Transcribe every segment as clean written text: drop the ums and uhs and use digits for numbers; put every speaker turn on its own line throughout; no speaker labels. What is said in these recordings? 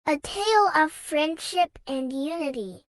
A tale of friendship and unity.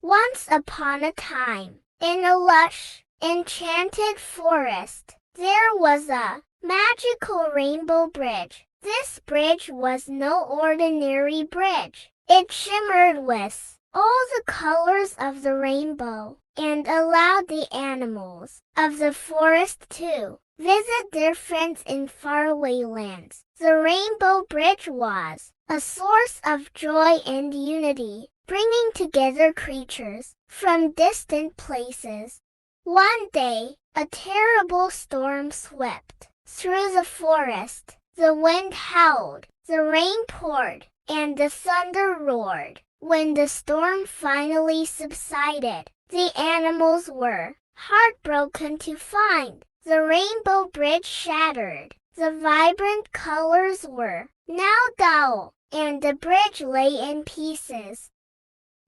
Once upon a time, in a lush, enchanted forest, there was a magical rainbow bridge. This bridge was no ordinary bridge. It shimmered with all the colors of the rainbow and allowed the animals of the forest to visit their friends in faraway lands. The rainbow bridge was a source of joy and unity, bringing together creatures from distant places. One day, a terrible storm swept through the forest. The wind howled, the rain poured, and the thunder roared. When the storm finally subsided, the animals were heartbroken to find the rainbow bridge shattered. The vibrant colors were now dull, and the bridge lay in pieces.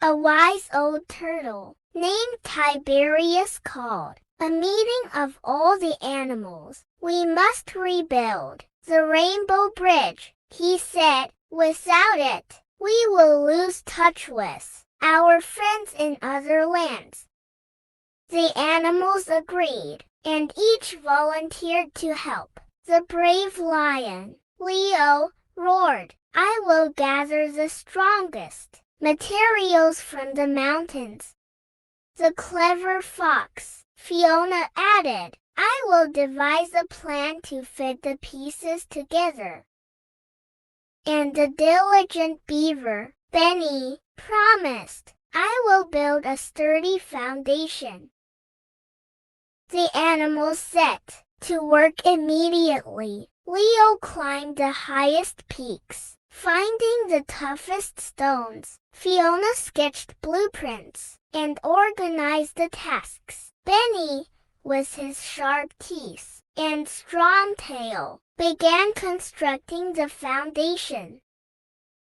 A wise old turtle, named Tiberius, called a meeting of all the animals. "We must rebuild the rainbow bridge," he said. "Without it, we will lose touch with our friends in other lands." The animals agreed, and each volunteered to help. The brave lion, Leo, roared, "I will gather the strongest materials from the mountains." The clever fox, Fiona, added, "I will devise a plan to fit the pieces together." And the diligent beaver, Benny, promised, "I will build a sturdy foundation." The animals set to work immediately. Leo climbed the highest peaks, finding the toughest stones. Fiona sketched blueprints and organized the tasks. Benny, with his sharp teeth and strong tail, began constructing the foundation.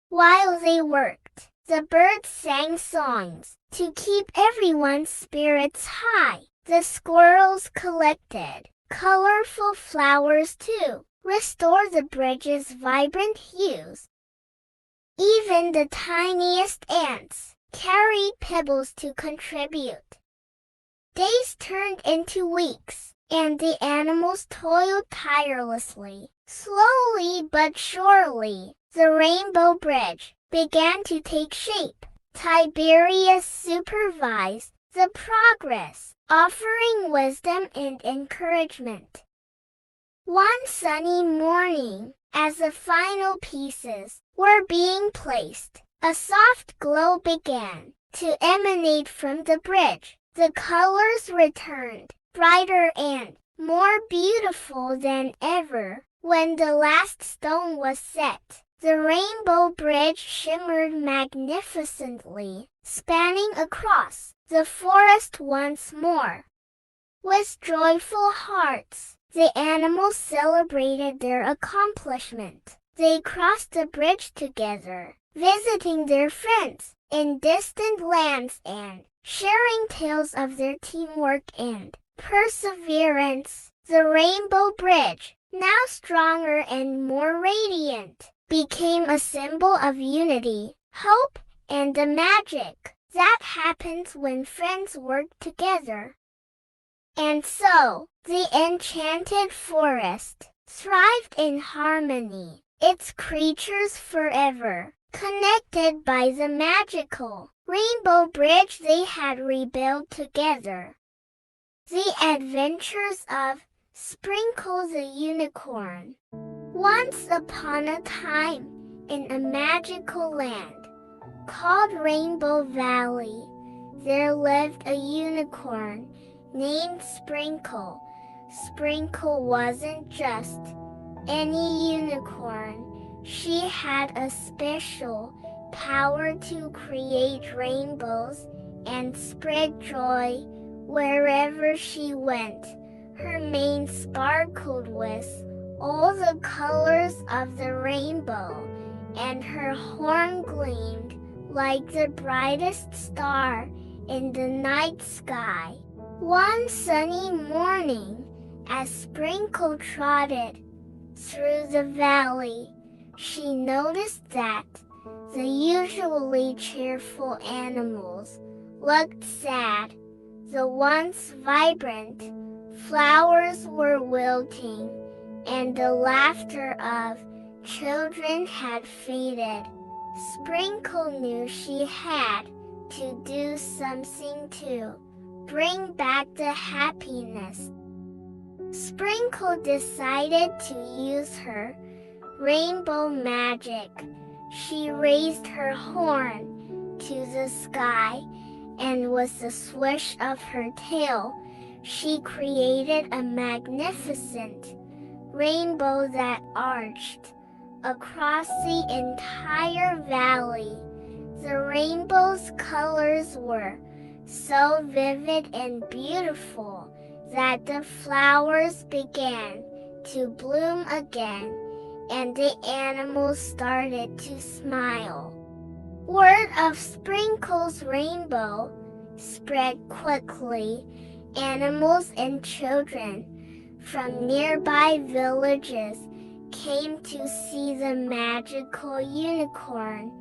While they worked, the birds sang songs to keep everyone's spirits high. The squirrels collected colorful flowers to restore the bridge's vibrant hues. Even the tiniest ants carried pebbles to contribute. Days turned into weeks, and the animals toiled tirelessly. Slowly but surely, the rainbow bridge began to take shape. Tiberius supervised the progress, offering wisdom and encouragement. One sunny morning, as the final pieces were being placed, a soft glow began to emanate from the bridge. The colors returned, brighter and more beautiful than ever. When the last stone was set, the rainbow bridge shimmered magnificently, spanning across the forest once more. With joyful hearts, the animals celebrated their accomplishment. They crossed the bridge together, visiting their friends in distant lands and sharing tales of their teamwork and perseverance. The rainbow bridge, now stronger and more radiant, became a symbol of unity, hope, and the magic that happens when friends work together. And so, the enchanted forest thrived in harmony, its creatures forever connected by the magical rainbow bridge they had rebuilt together. The Adventures of Sprinkle the Unicorn. Once upon a time, in a magical land called Rainbow Valley, there lived a unicorn named Sprinkle. Sprinkle wasn't just any unicorn. She had a special power to create rainbows and spread joy wherever she went. Her mane sparkled with all the colors of the rainbow, and her horn gleamed like the brightest star in the night sky. One sunny morning, as Sprinkle trotted through the valley, she noticed that The usually cheerful animals looked sad. The once vibrant flowers were wilting, and the laughter of children had faded. Sprinkle knew she had to do something to bring back the happiness. Sprinkle decided to use her rainbow magic. She raised her horn to the sky, and with the swish of her tail, she created a magnificent rainbow that arched across the entire valley. The rainbow's colors were so vivid and beautiful that the flowers began to bloom again, and the animals started to smile. Word of Sprinkle's rainbow spread quickly. Animals and children from nearby villages came to see the magical unicorn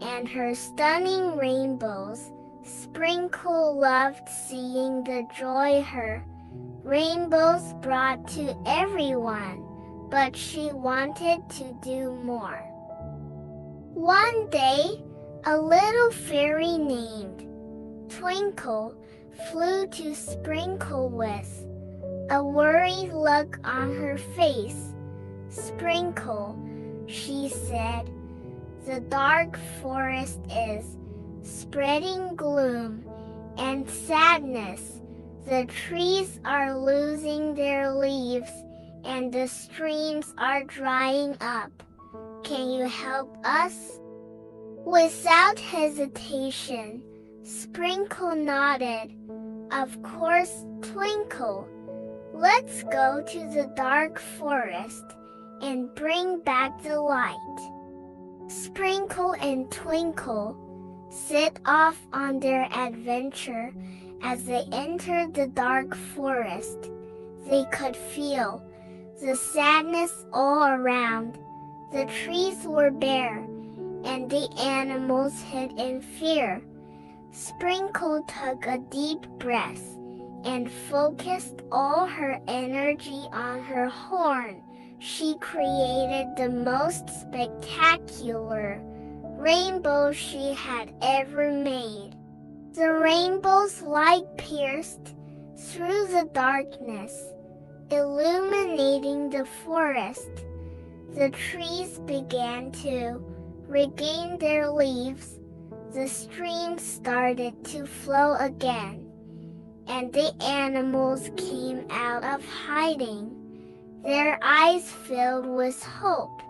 and her stunning rainbows. Sprinkle loved seeing the joy her rainbows brought to everyone, but she wanted to do more. One day, a little fairy named Twinkle flew to Sprinkle with a worried look on her face. "Sprinkle," she said, "the dark forest is spreading gloom and sadness. The trees are losing their leaves and the streams are drying up. Can you help us?" Without hesitation, Sprinkle nodded. "Of course, Twinkle. Let's go to the dark forest and bring back the light." Sprinkle and Twinkle set off on their adventure. As they entered the dark forest, they could feel the sadness all around. The trees were bare, and the animals hid in fear. Sprinkle took a deep breath and focused all her energy on her horn. She created the most spectacular rainbow she had ever made. The rainbow's light pierced through the darkness, illuminating the forest. The trees began to regain their leaves. The streams started to flow again, and the animals came out of hiding, their eyes filled with hope.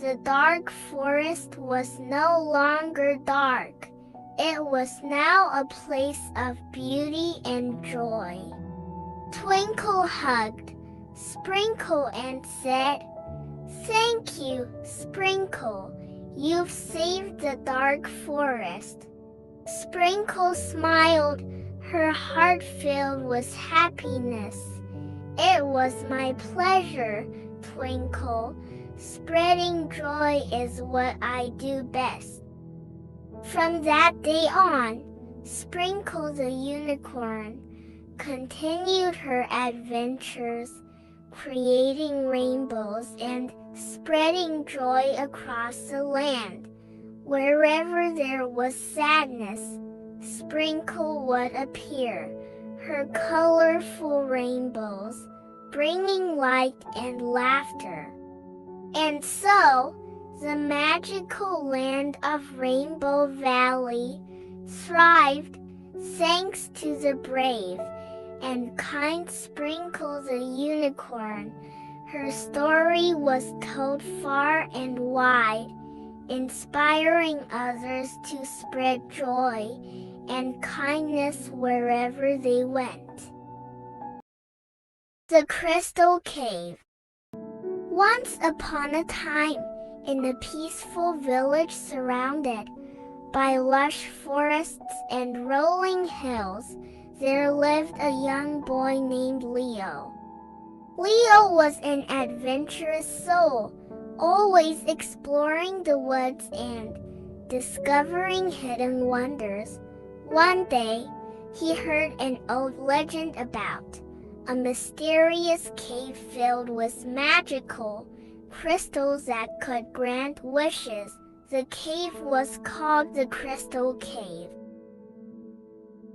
The dark forest was no longer dark. It was now a place of beauty and joy. Twinkle hugged Sprinkle and said, "Thank you, Sprinkle. You've saved the dark forest." Sprinkle smiled, her heart filled with happiness. "It was my pleasure, Twinkle. Spreading joy is what I do best." From that day on, Sprinkle the unicorn continued her adventures, creating rainbows and spreading joy across the land. Wherever there was sadness, Sprinkle would appear, her colorful rainbows bringing light and laughter. And so, the magical land of Rainbow Valley thrived thanks to the brave and kind Sprinkle the unicorn. Her story was told far and wide, inspiring others to spread joy and kindness wherever they went. The Crystal Cave. Once upon a time, in a peaceful village surrounded by lush forests and rolling hills, there lived a young boy named Leo. Leo was an adventurous soul, always exploring the woods and discovering hidden wonders. One day, he heard an old legend about a mysterious cave filled with magical crystals that could grant wishes. The cave was called the Crystal Cave.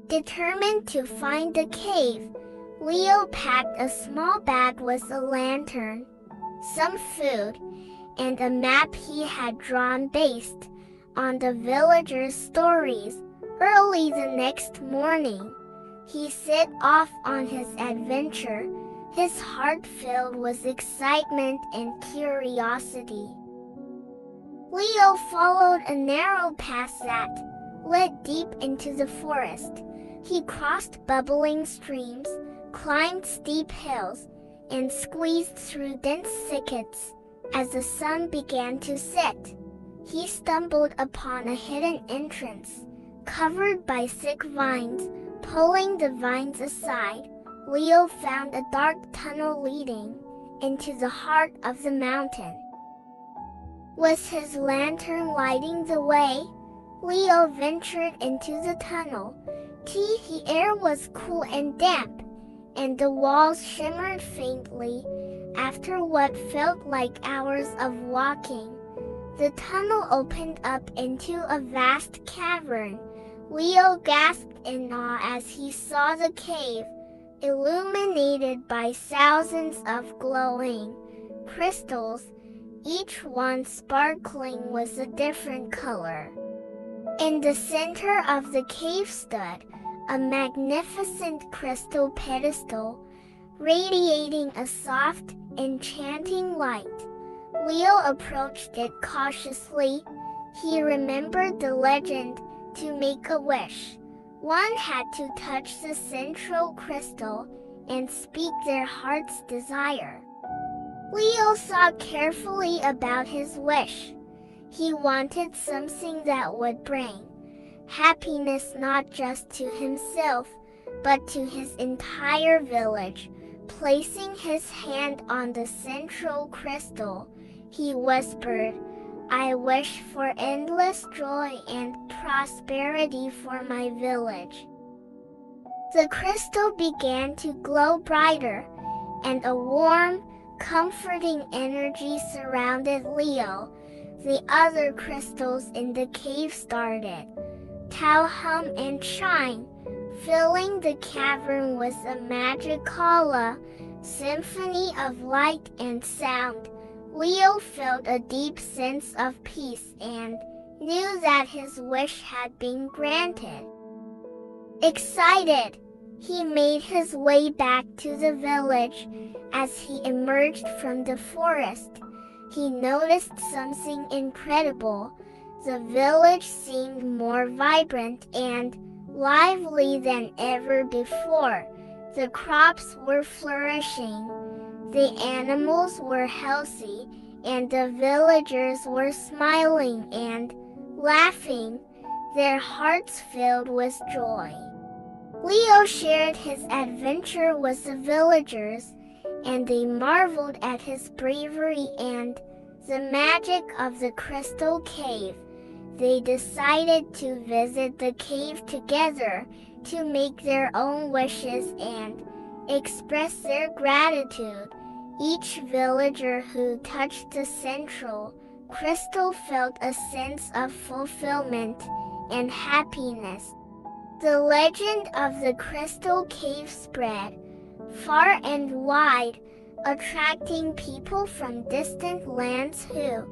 Determined to find the cave, Leo packed a small bag with a lantern, some food, and a map he had drawn based on the villagers' stories. Early the next morning, he set off on his adventure, his heart filled with excitement and curiosity. Leo followed a narrow path that led deep into the forest. He crossed bubbling streams, climbed steep hills, and squeezed through dense thickets. As the sun began to set, he stumbled upon a hidden entrance, covered by thick vines. Pulling the vines aside, Leo found a dark tunnel leading into the heart of the mountain. With his lantern lighting the way, Leo ventured into the tunnel. The air was cool and damp, and the walls shimmered faintly. After what felt like hours of walking, the tunnel opened up into a vast cavern. Leo gasped in awe as he saw the cave, illuminated by thousands of glowing crystals, each one sparkling with a different color. In the center of the cave stood a magnificent crystal pedestal, radiating a soft, enchanting light. Leo approached it cautiously. He remembered the legend: to make a wish, one had to touch the central crystal and speak their heart's desire. Leo thought carefully about his wish. He wanted something that would bring happiness not just to himself, but to his entire village. Placing his hand on the central crystal, he whispered, "I wish for endless joy and prosperity for my village." The crystal began to glow brighter, and a warm, comforting energy surrounded Leo. The other crystals in the cave started to hum and shine, filling the cavern with a magical symphony of light and sound. Leo felt a deep sense of peace and knew that his wish had been granted. Excited, he made his way back to the village. As he emerged from the forest, he noticed something incredible. The village seemed more vibrant and lively than ever before. The crops were flourishing, the animals were healthy, and the villagers were smiling and laughing, their hearts filled with joy. Leo shared his adventure with the villagers, and they marveled at his bravery and the magic of the Crystal Cave. They decided to visit the cave together to make their own wishes and express their gratitude. Each villager who touched the central crystal felt a sense of fulfillment and happiness. The legend of the Crystal Cave spread far and wide, attracting people from distant lands who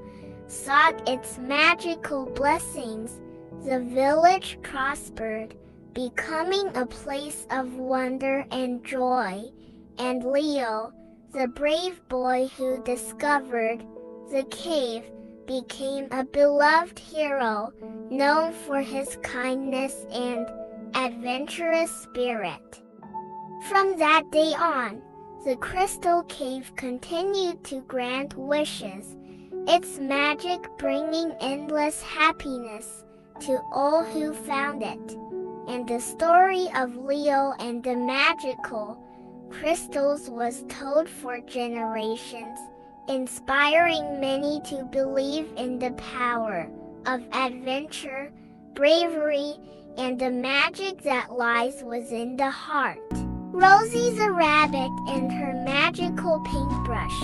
sought its magical blessings. The village prospered, becoming a place of wonder and joy, and Leo, the brave boy who discovered the cave, became a beloved hero, known for his kindness and adventurous spirit. From that day on, the Crystal Cave continued to grant wishes, its magic bringing endless happiness to all who found it. And the story of Leo and the magical crystals was told for generations, inspiring many to believe in the power of adventure, bravery, and the magic that lies within the heart. Rosie's a rabbit and her magical paintbrush.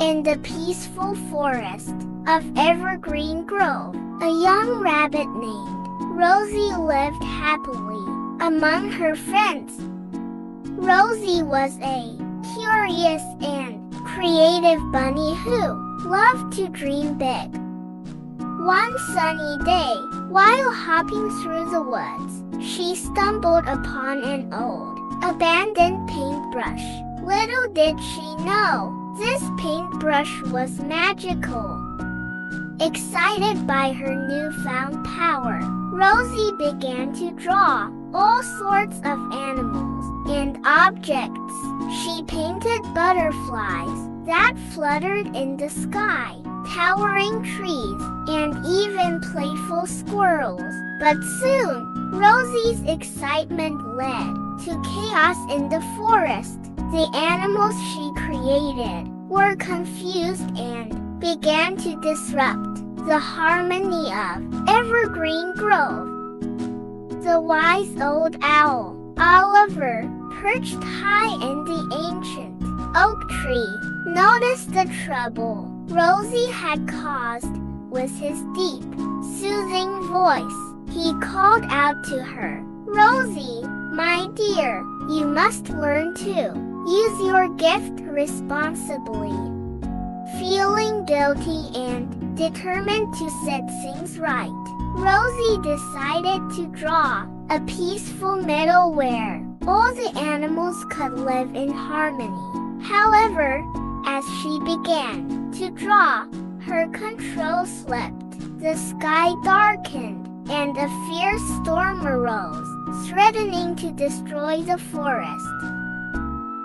In the peaceful forest of Evergreen Grove, a young rabbit named Rosie lived happily among her friends. Rosie was a curious and creative bunny who loved to dream big. One sunny day, while hopping through the woods, she stumbled upon an old, abandoned paintbrush. Little did she know, this paintbrush was magical. Excited by her newfound power, Rosie began to draw all sorts of animals and objects. She painted butterflies that fluttered in the sky, towering trees, and even playful squirrels. But soon, Rosie's excitement led to chaos in the forest. The animals she created were confused and began to disrupt the harmony of Evergreen Grove. The wise old owl, Oliver, perched high in the ancient oak tree, noticed the trouble Rosie had caused. With his deep, soothing voice, he called out to her, "Rosie, my dear, you must learn to use your gift responsibly." Feeling guilty and determined to set things right, Rosie decided to draw a peaceful meadow where all the animals could live in harmony. However, as she began to draw, her control slipped. The sky darkened, and a fierce storm arose, threatening to destroy the forest.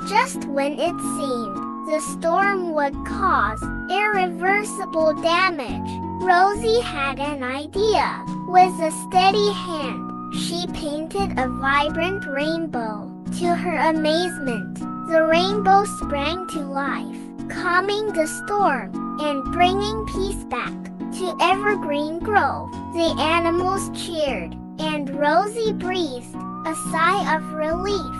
Just when it seemed the storm would cause irreversible damage, Rosie had an idea. With a steady hand, she painted a vibrant rainbow. To her amazement, the rainbow sprang to life, calming the storm and bringing peace back to Evergreen Grove. The animals cheered, and Rosie breathed a sigh of relief.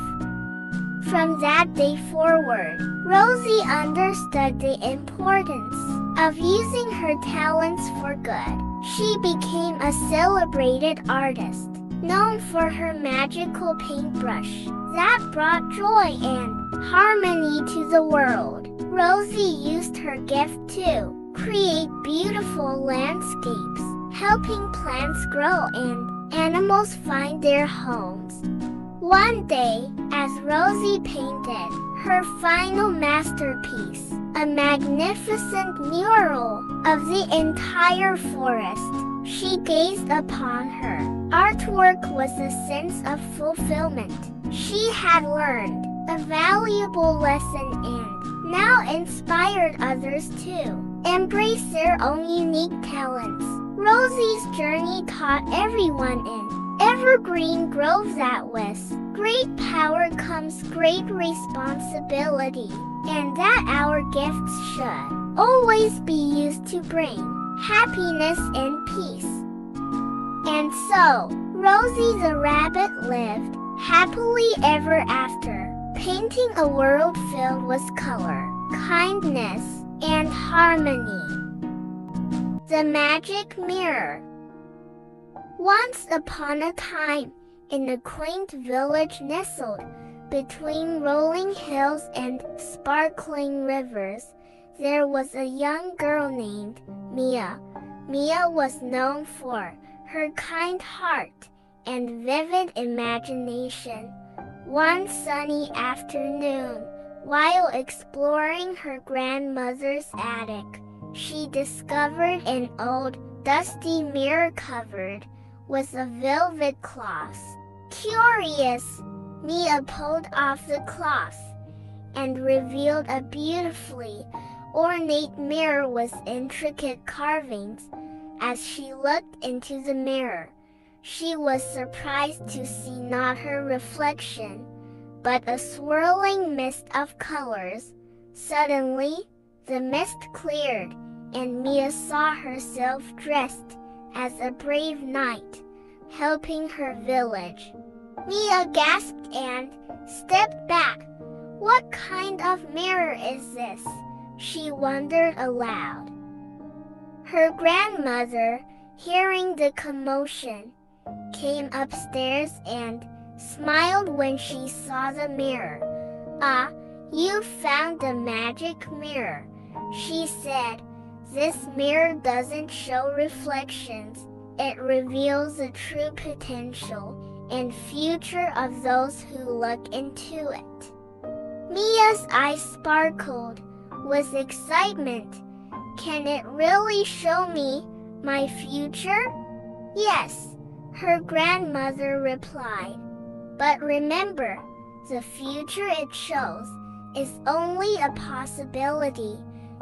From that day forward, Rosie understood the importance of using her talents for good. She became a celebrated artist, known for her magical paintbrush that brought joy and harmony to the world. Rosie used her gift to create beautiful landscapes, helping plants grow and animals find their homes. One day, as Rosie painted her final masterpiece, a magnificent mural of the entire forest, she gazed upon her artwork with a sense of fulfillment. She had learned a valuable lesson and now inspired others to embrace their own unique talents. Rosie's journey taught everyone in Evergreen Grove that with great power comes great responsibility, and that our gifts should always be used to bring happiness and peace. And so, Rosie the rabbit lived happily ever after, painting a world filled with color, kindness, and harmony. The Magic Mirror. Once upon a time, in a quaint village nestled between rolling hills and sparkling rivers, there was a young girl named Mia. Mia was known for her kind heart and vivid imagination. One sunny afternoon, while exploring her grandmother's attic, she discovered an old, dusty mirror covered with a velvet cloth. Curious, Mia pulled off the cloth and revealed a beautifully ornate mirror with intricate carvings. As she looked into the mirror, she was surprised to see not her reflection, but a swirling mist of colors. Suddenly, the mist cleared, and Mia saw herself dressed as a brave knight, helping her village. Mia gasped and stepped back. What kind of mirror is this? She wondered aloud. Her grandmother, hearing the commotion, came upstairs and smiled when she saw the mirror. "Ah, you found the magic mirror," she said. "This mirror doesn't show reflections, it reveals the true potential and future of those who look into it." Mia's eyes sparkled with excitement. "Can it really show me my future?" "Yes," her grandmother replied. "But remember, the future it shows is only a possibility.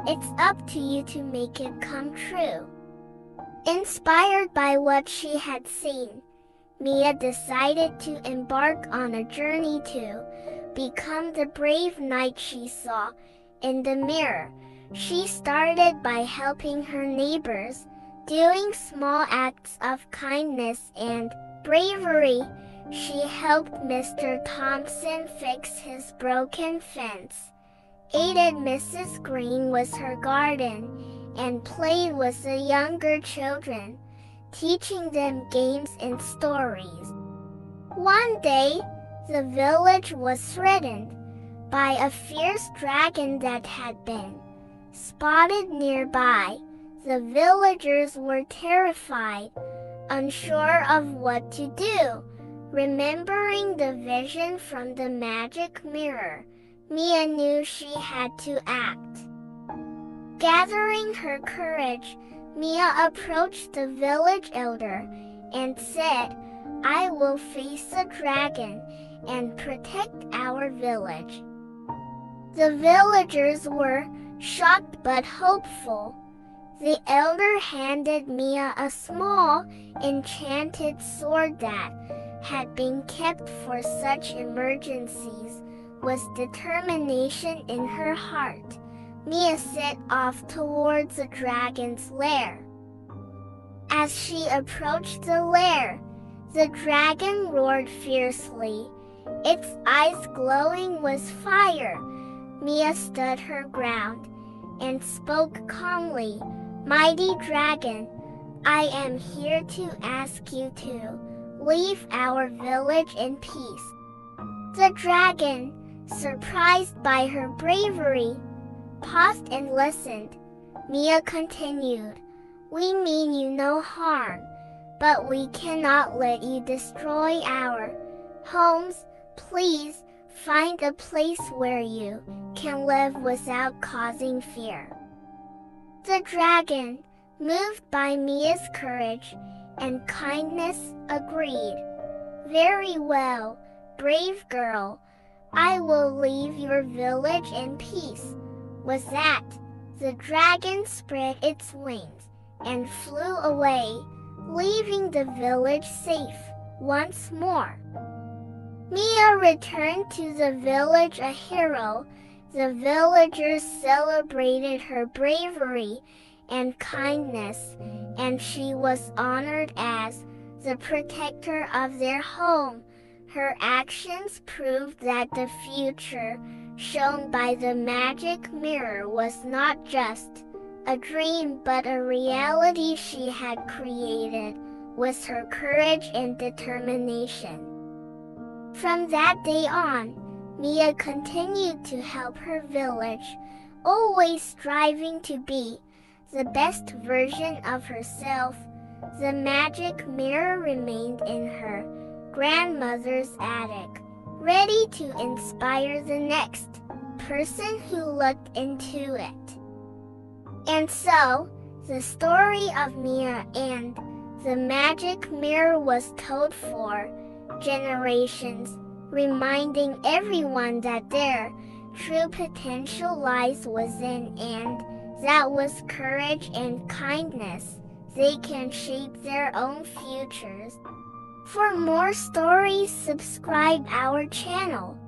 It's up to you to make it come true." Inspired by what she had seen, Mia decided to embark on a journey to become the brave knight she saw in the mirror. She started by helping her neighbors, doing small acts of kindness and bravery. She helped Mr. Thompson fix his broken fence, aided Mrs. Green with her garden, and played with the younger children, teaching them games and stories. One day, the village was threatened by a fierce dragon that had been spotted nearby. The villagers were terrified, unsure of what to do. Remembering the vision from the magic mirror, Mia knew she had to act. Gathering her courage, Mia approached the village elder and said, "I will face the dragon and protect our village." The villagers were shocked but hopeful. The elder handed Mia a small, enchanted sword that had been kept for such emergencies. With determination in her heart, Mia set off towards the dragon's lair. As she approached the lair, the dragon roared fiercely, its eyes glowing with fire. Mia stood her ground and spoke calmly, "Mighty dragon, I am here to ask you to leave our village in peace." The dragon, surprised by her bravery, paused and listened. Mia continued, "We mean you no harm, but we cannot let you destroy our homes. Please find a place where you can live without causing fear." The dragon, moved by Mia's courage and kindness, agreed. "Very well, brave girl. I will leave your village in peace." With that, the dragon spread its wings and flew away, leaving the village safe once more. Mia returned to the village a hero. The villagers celebrated her bravery and kindness, and she was honored as the protector of their home. Her actions proved that the future shown by the magic mirror was not just a dream but a reality she had created with her courage and determination. From that day on, Mia continued to help her village, always striving to be the best version of herself. The magic mirror remained in her grandmother's attic, ready to inspire the next person who looked into it. And so, the story of Mia and the magic mirror was told for generations, reminding everyone that their true potential lies within, and that with courage and kindness, they can shape their own futures. For more stories, subscribe our channel.